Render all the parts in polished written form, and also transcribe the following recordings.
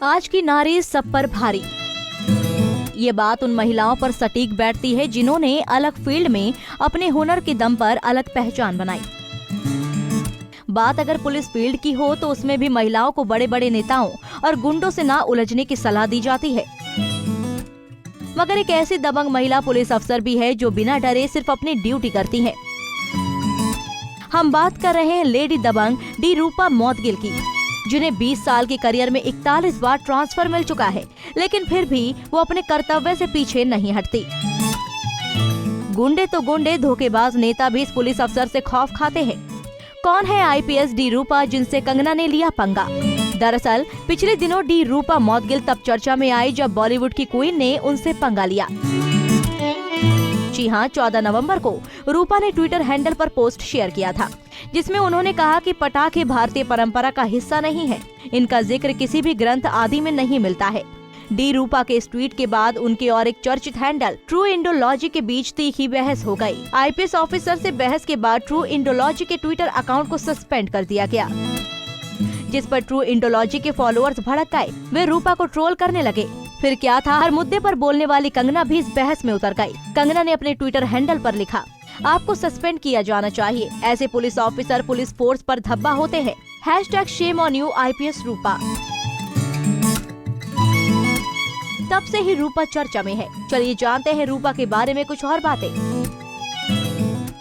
आज की नारी सब पर भारी। ये बात उन महिलाओं पर सटीक बैठती है जिन्होंने अलग फील्ड में अपने हुनर के दम पर अलग पहचान बनाई। बात अगर पुलिस फील्ड की हो तो उसमें भी महिलाओं को बड़े बड़े नेताओं और गुंडों से ना उलझने की सलाह दी जाती है। मगर एक ऐसी दबंग महिला पुलिस अफसर भी है जो बिना डरे सिर्फ अपनी ड्यूटी करती है। हम बात कर रहे हैं लेडी दबंग डी रूपा मौदगिल की, जिन्हें 20 साल के करियर में 41 बार ट्रांसफर मिल चुका है, लेकिन फिर भी वो अपने कर्तव्य से पीछे नहीं हटती। गुंडे तो गुंडे, धोखेबाज नेता भी इस पुलिस अफसर से खौफ खाते हैं। कौन है आईपीएस डी रूपा जिनसे कंगना ने लिया पंगा? दरअसल पिछले दिनों डी रूपा मौदगिल तब चर्चा में आई जब बॉलीवुड की क्वीन ने उनसे पंगा लिया। जी हाँ, 14 नवंबर को रूपा ने ट्विटर हैंडल पर पोस्ट शेयर किया था, जिसमें उन्होंने कहा कि पटाखे भारतीय परंपरा का हिस्सा नहीं है, इनका जिक्र किसी भी ग्रंथ आदि में नहीं मिलता है। डी रूपा के इस ट्वीट के बाद उनके और एक चर्चित हैंडल ट्रू इंडोलॉजी के बीच तीखी बहस हो गई। आईपीएस ऑफिसर से बहस के बाद ट्रू इंडोलॉजी के ट्विटर अकाउंट को सस्पेंड कर दिया गया, जिस पर ट्रू इंडोलॉजी के फॉलोअर्स भड़क गए। वे रूपा को ट्रोल करने लगे। फिर क्या था, हर मुद्दे पर बोलने वाली कंगना भी इस बहस में उतर गई। कंगना ने अपने ट्विटर हैंडल पर लिखा, आपको सस्पेंड किया जाना चाहिए, ऐसे पुलिस ऑफिसर पुलिस फोर्स पर धब्बा होते हैं। #shame on you IPS रूपा। तब से ही रूपा चर्चा में है। चलिए जानते हैं रूपा के बारे में कुछ और बातें।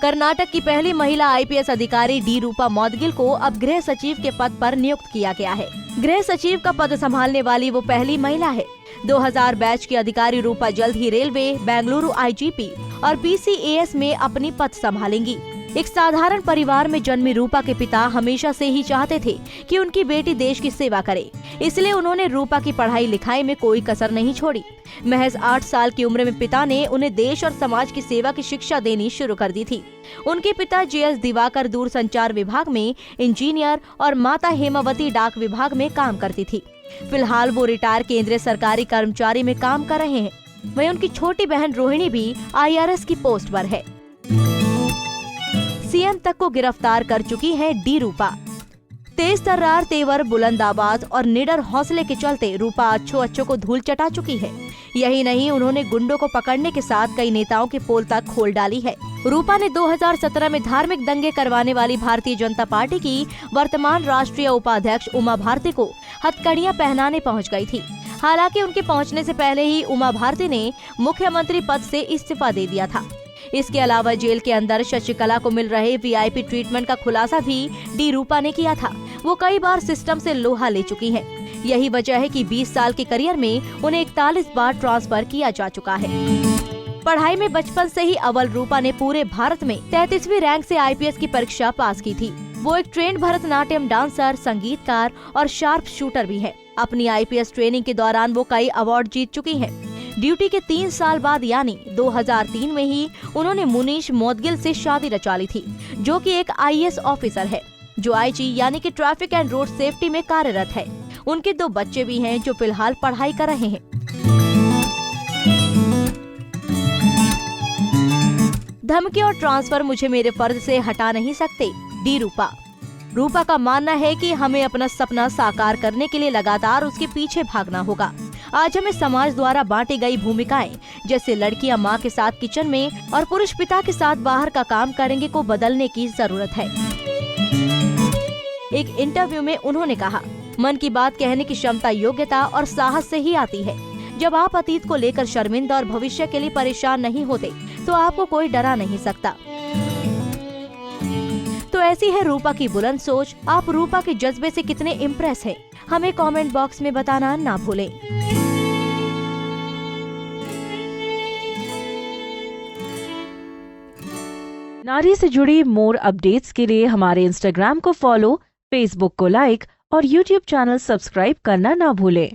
कर्नाटक की पहली महिला आईपीएस अधिकारी डी रूपा मौदगिल को अब गृह सचिव के पद पर नियुक्त किया गया है। गृह सचिव का पद संभालने वाली वो पहली महिला है। 2000 बैच की अधिकारी रूपा जल्द ही रेलवे, बेंगलुरु आईजीपी और पीसीएएस में अपनी पद संभालेंगी। एक साधारण परिवार में जन्मी रूपा के पिता हमेशा से ही चाहते थे कि उनकी बेटी देश की सेवा करे, इसलिए उन्होंने रूपा की पढ़ाई लिखाई में कोई कसर नहीं छोड़ी। महज 8 साल की उम्र में पिता ने उन्हें देश और समाज की सेवा की शिक्षा देनी शुरू कर दी थी। उनके पिता JS दिवाकर दूरसंचार विभाग में इंजीनियर और माता हेमावती डाक विभाग में काम करती थी। फिलहाल वो रिटायर केंद्रीय सरकारी कर्मचारी में काम कर रहे हैं। वहीं उनकी छोटी बहन रोहिणी भी IRS की पोस्ट पर है। सीएम तक को गिरफ्तार कर चुकी है डी रूपा। तेज तर्रार तेवर, बुलंद आवाज और निडर हौसले के चलते रूपा अच्छों को धूल चटा चुकी है। यही नहीं, उन्होंने गुंडों को पकड़ने के साथ कई नेताओं के पोल तक खोल डाली है। रूपा ने 2017 में धार्मिक दंगे करवाने वाली भारतीय जनता पार्टी की वर्तमान राष्ट्रीय उपाध्यक्ष उमा भारती को हथकड़ियां पहनाने पहुंच गई थी। हालांकि उनके पहुंचने से पहले ही उमा भारती ने मुख्यमंत्री पद से इस्तीफा दे दिया था। इसके अलावा जेल के अंदर शशिकला को मिल रहे VIP ट्रीटमेंट का खुलासा भी डी रूपा ने किया था। वो कई बार सिस्टम से लोहा ले चुकी हैं। यही वजह है कि 20 साल के करियर में उन्हें 41 बार ट्रांसफर किया जा चुका है। पढ़ाई में बचपन से ही अव्वल रूपा ने पूरे भारत में 33वीं रैंक से IPS की परीक्षा पास की थी। वो एक ट्रेंड भरतनाट्यम डांसर, संगीतकार और शार्प शूटर भी है। अपनी IPS ट्रेनिंग के दौरान वो कई अवार्ड जीत चुकी है। ड्यूटी के 3 साल बाद यानी 2003 में ही उन्होंने मुनीश मौदगिल से शादी रचा ली थी, जो कि एक IAS ऑफिसर है, जो IG यानी कि ट्रैफिक एंड रोड सेफ्टी में कार्यरत है। उनके 2 बच्चे भी हैं जो फिलहाल पढ़ाई कर रहे हैं। धमकी और ट्रांसफर मुझे मेरे फर्ज से हटा नहीं सकते, डी रूपा। रूपा का मानना है कि हमें अपना सपना साकार करने के लिए लगातार उसके पीछे भागना होगा। आज हमें समाज द्वारा बांटी गई भूमिकाएं, जैसे लड़कियां मां के साथ किचन में और पुरुष पिता के साथ बाहर का काम करेंगे, को बदलने की जरूरत है। एक इंटरव्यू में उन्होंने कहा, मन की बात कहने की क्षमता योग्यता और साहस से ही आती है। जब आप अतीत को लेकर शर्मिंदा और भविष्य के लिए परेशान नहीं होते, तो आपको कोई डरा नहीं सकता। तो ऐसी है रूपा की बुलंद सोच। आप रूपा के जज्बे से कितने इम्प्रेस हैं? हमें कमेंट बॉक्स में बताना ना भूलें। नारी से जुड़ी मोर अपडेट्स के लिए हमारे इंस्टाग्राम को फॉलो, फेसबुक को लाइक और यूट्यूब चैनल सब्सक्राइब करना ना भूलें।